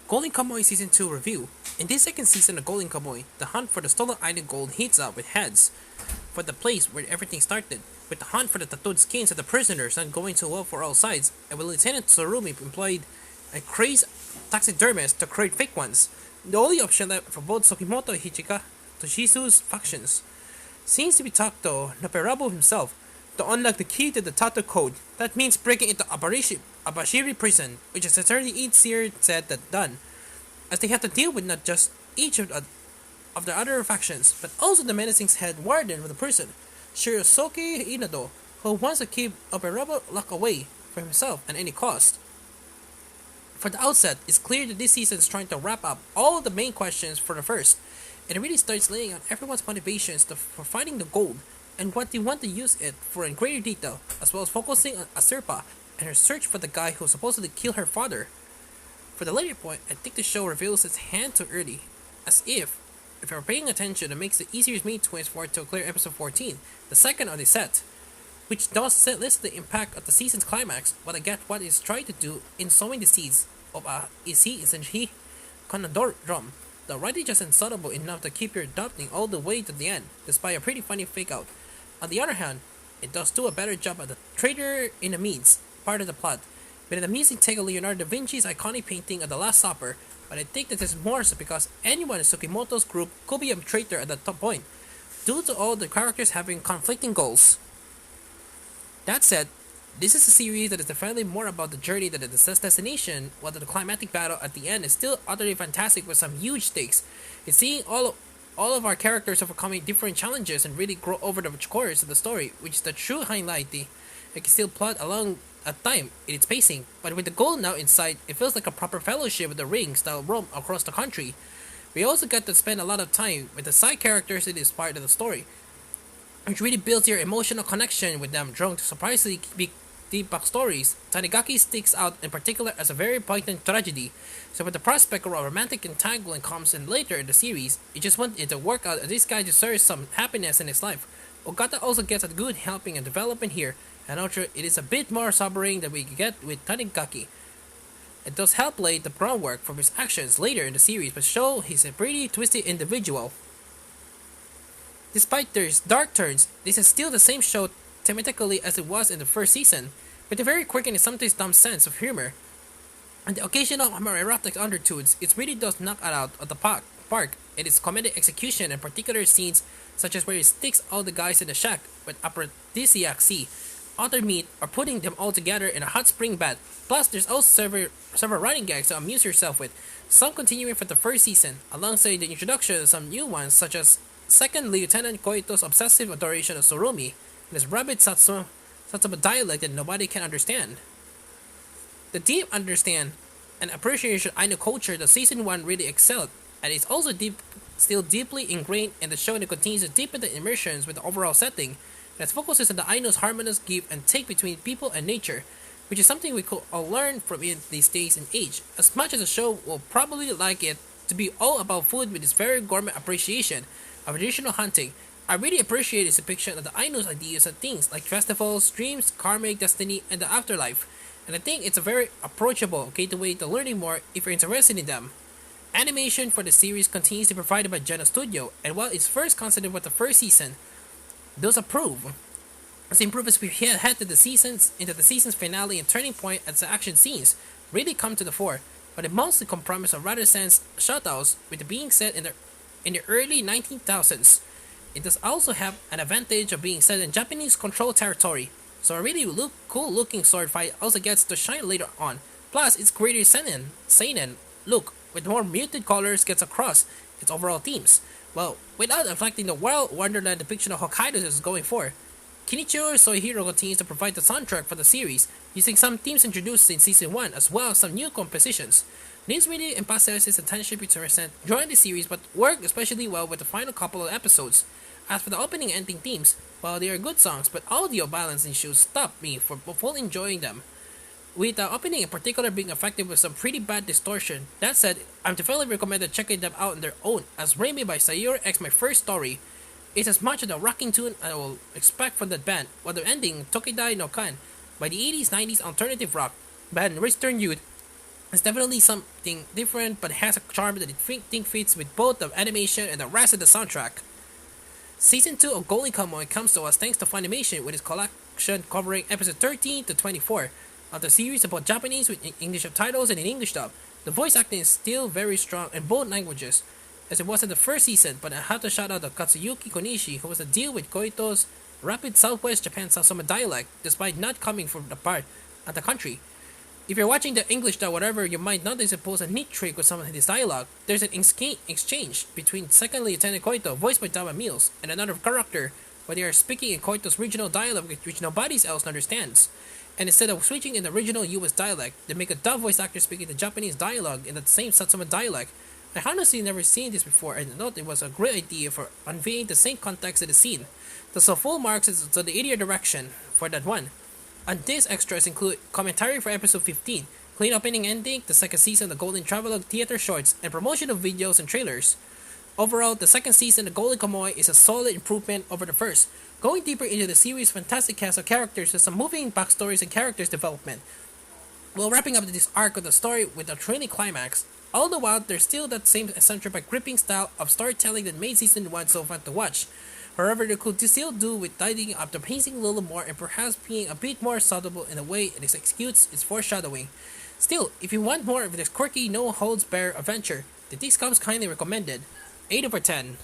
Golden Kamuy Season 2 review. In this second season of Golden Kamuy, the hunt for the stolen island gold heats up with heads for the place where everything started, with the hunt for the tattooed skins of the prisoners not going so well for all sides, and with Lieutenant Tsurumi employed a crazed taxidermist to create fake ones, the only option left for both Sukimoto and Hichika Toshisu's factions seems to be Takuto Noperabu himself, to unlock the key to the Tato code. That means breaking into Abashiri prison, which is certainly easier said than done, as they have to deal with not just each of the other factions, but also the menacing head warden of the prison, Shiryosuke Inado, who wants to keep Noperabu locked away for himself at any cost. For the outset, it's clear that this season is trying to wrap up all the main questions for the first, and it really starts laying out everyone's motivations for finding the gold and what they want to use it for in greater detail, as well as focusing on Asirpa and her search for the guy who supposedly killed her father. For the later point, I think the show reveals its hand too early, as if you're paying attention, it makes it easier for me to twist forward to a clear episode 14, the second of the set, which does list the impact of the season's climax, but I get what it's trying to do in sowing the seeds of a Isi Isenshi Conundrum. The writing just insubtle enough to keep you adopting all the way to the end, despite a pretty funny fake out. On the other hand, it does do a better job at the traitor in the means part of the plot, with an amusing take of Leonardo da Vinci's iconic painting of the Last Supper, but I think that this is more so because anyone in Sukimoto's group could be a traitor at that top point, due to all the characters having conflicting goals. That said, this is a series that is definitely more about the journey than the destination, while the climatic battle at the end is still utterly fantastic with some huge stakes. It's seeing all of our characters overcoming different challenges and really grow over the course of the story, which is the true highlight. It can still plot along at time in its pacing, but with the goal now in sight, it feels like a proper fellowship with the ring style roam across the country. We also get to spend a lot of time with the side characters in this part of the story, which really builds your emotional connection with them, drawn to surprisingly big deep backstories. Tanigaki sticks out in particular as a very poignant tragedy, so when the prospect of a romantic entanglement comes in later in the series, you just want it to work out as this guy deserves some happiness in his life. Ogata also gets a good helping and development here, and also it is a bit more sobering than we get with Tanigaki. It does help lay the groundwork for his actions later in the series, but show he's a pretty twisted individual. Despite their dark turns, this is still the same show thematically as it was in the first season, with a very quick and sometimes dumb sense of humor. And the occasional homoerotic undertones, it really does knock it out of the park in its comedic execution and particular scenes such as where it sticks all the guys in the shack with aphrodisiac sea, other meat, or putting them all together in a hot spring bath. Plus, there's also several running gags to amuse yourself with, some continuing from the first season, alongside the introduction of some new ones such as Second Lieutenant Koito's obsessive adoration of Tsurumi, and his rabid Satsuma dialect that nobody can understand. The deep understand and appreciation of Ainu culture that season 1 really excelled, and it's also still deeply ingrained in the show, and it continues to deepen the immersions with the overall setting, that focuses on the Ainu's harmonious give and take between people and nature, which is something we could all learn from in these days and age, as much as the show will probably like it to be all about food with its very gourmet appreciation of traditional hunting. I really appreciate its depiction of the Ainu's ideas and things like festivals, dreams, karmic destiny, and the afterlife, and I think it's a very approachable gateway to learning more if you're interested in them. Animation for the series continues to be provided by Geno Studio, and while it's first considered with the first season, those approve. As improve as we head into the season's finale and turning point as the action scenes really come to the fore, but it mostly compromise of rather sense shoutouts with it being set in the early 19,000s. It does also have an advantage of being set in Japanese controlled territory, so a really cool looking sword fight also gets to shine later on. Plus, its greater seinen look with more muted colors gets across its overall themes, well, without affecting the wild wonderland depiction of Hokkaido is going for. Kinichiro Soihiro continues to provide the soundtrack for the series, using some themes introduced in Season 1 as well as some new compositions. This really emphasizes the tension between during the series, but work especially well with the final couple of episodes. As for the opening and ending themes, while they are good songs, but audio balance issues stopped me from fully enjoying them, with the opening in particular being affected with some pretty bad distortion. That said, I'm definitely recommended checking them out on their own, as Raimi by Sayori X My First Story is as much of a rocking tune I will expect from that band, while the ending, Tokidai no Kan, by the 80s 90s alternative rock band Western Youth, It's definitely something different, but has a charm that I think fits with both the animation and the rest of the soundtrack. Season 2 of Golden Kamuy comes to us thanks to Funimation with its collection covering episode 13 to 24 of the series about Japanese with English subtitles and in English dub. The voice acting is still very strong in both languages, as it was in the first season, but I have to shout out to Katsuyuki Konishi, who was to deal with Koito's rapid Southwest Japan Satsuma dialect, despite not coming from the part of the country. If you're watching the English dub, whatever, you might notice it pulls a neat trick with some of this dialogue. There's an exchange between Second Lieutenant Koito, voiced by Dama Mills, and another character, where they are speaking in Koito's regional dialect which nobody else understands. And instead of switching in the original US dialect, they make a dub voice actor speaking the Japanese dialogue in the same Satsuma dialect. I honestly never seen this before and thought it was a great idea for conveying the same context of the scene. The so full marks is to the idiot direction for that one. And these extras include commentary for episode 15, clean opening ending, the second season of the Golden Travelogue theater shorts, and promotional videos and trailers. Overall, the second season of Golden Kamuy is a solid improvement over the first, going deeper into the series' fantastic cast of characters with some moving backstories and characters development, while wrapping up this arc of the story with a thrilling climax. All the while, there's still that same eccentric but gripping style of storytelling that made season 1 so fun to watch. However, they could still do with tidying up the pacing a little more and perhaps being a bit more subtle in the way it executes its foreshadowing. Still, if you want more of this quirky, no holds barred adventure, the Disc comes kindly recommended. 8 over 10.